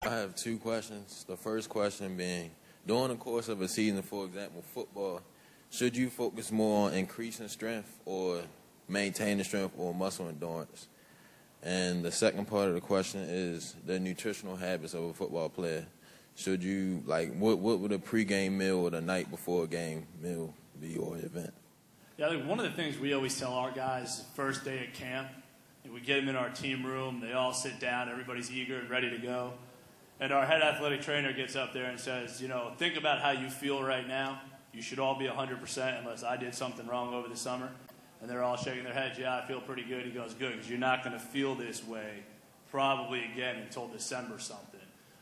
I have two questions. The first question being, during the course of a season, for example, football, should you focus more on increasing strength or maintaining strength or muscle endurance? And the second part of the question is the nutritional habits of a football player. Should you, what would a pregame meal or the night before a game meal be or event? Yeah, I think one of the things we always tell our guys first day at camp, we get them in our team room, they all sit down, everybody's eager and ready to go. And our head athletic trainer gets up there and says, think about how you feel right now. You should all be 100% unless I did something wrong over the summer. And they're all shaking their heads, yeah, I feel pretty good. He goes, good, because you're not going to feel this way probably again until December something.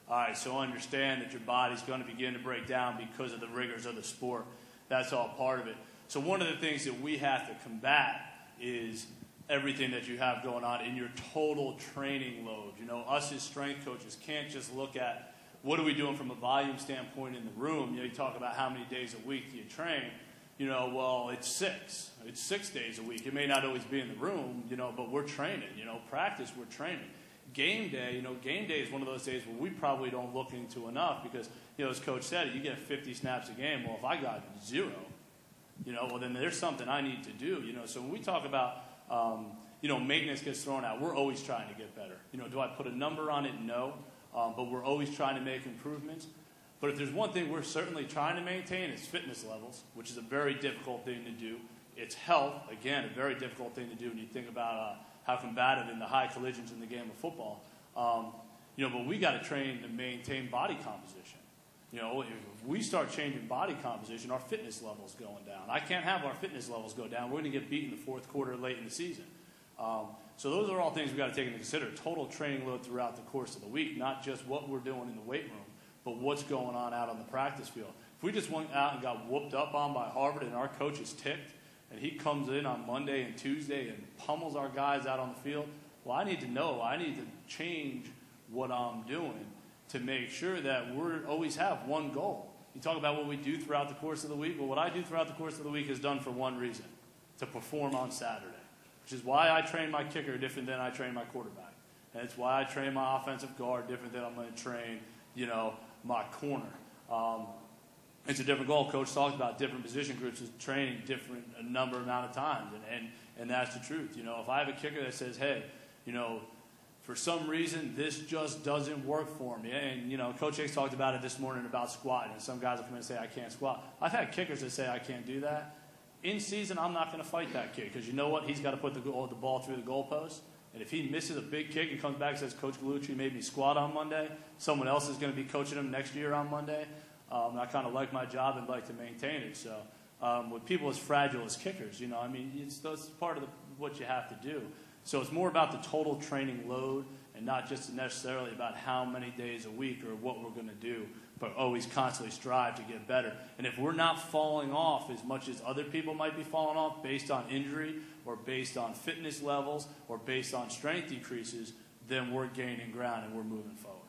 All right, so understand that your body's going to begin to break down because of the rigors of the sport. That's all part of it. So one of the things that we have to combat is everything that you have going on in your total training load. Us as strength coaches can't just look at what are we doing from a volume standpoint in the room. You talk about how many days a week do you train. Well, it's 6. It's 6 days a week. It may not always be in the room, but we're training. Practice, we're training. Game day is one of those days where we probably don't look into enough because, as Coach said, you get 50 snaps a game. Well, if I got 0, well, then there's something I need to do. So when we talk about, maintenance gets thrown out, we're always trying to get better. Do I put a number on it? No. But we're always trying to make improvements. But if there's one thing we're certainly trying to maintain, it's fitness levels, which is a very difficult thing to do. It's health, again, a very difficult thing to do when you think about how combative and the high collisions in the game of football. But we got to train to maintain body composition. If we start changing body composition, our fitness levels going down. I can't have our fitness levels go down. We're going to get beat in the fourth quarter late in the season. So those are all things we've got to take into consider. Total training load throughout the course of the week, not just what we're doing in the weight room, but what's going on out on the practice field. If we just went out and got whooped up on by Harvard and our coach is ticked, and he comes in on Monday and Tuesday and pummels our guys out on the field, well, I need to know. I need to change what I'm doing to make sure that we always have one goal. You talk about what we do throughout the course of the week. Well, what I do throughout the course of the week is done for one reason, to perform on Saturday, which is why I train my kicker different than I train my quarterback. And it's why I train my offensive guard different than I'm going to train, my corner. It's a different goal. Coach talks about different position groups is training different amount of times, and that's the truth. If I have a kicker that says, hey, for some reason this just doesn't work for me, and Coach Hicks talked about it this morning about squatting, and some guys will come in and say I can't squat. I've had kickers that say I can't do that. In season, I'm not going to fight that kid because you know what? He's got to put the ball through the goalpost. And if he misses a big kick and comes back and says, Coach Gallucci made me squat on Monday, someone else is going to be coaching him next year on Monday. I kind of like my job and like to maintain it. So with people as fragile as kickers, that's part of what you have to do. So it's more about the total training load and not just necessarily about how many days a week or what we're going to do, but always constantly strive to get better. And if we're not falling off as much as other people might be falling off based on injury or based on fitness levels or based on strength decreases, then we're gaining ground and we're moving forward.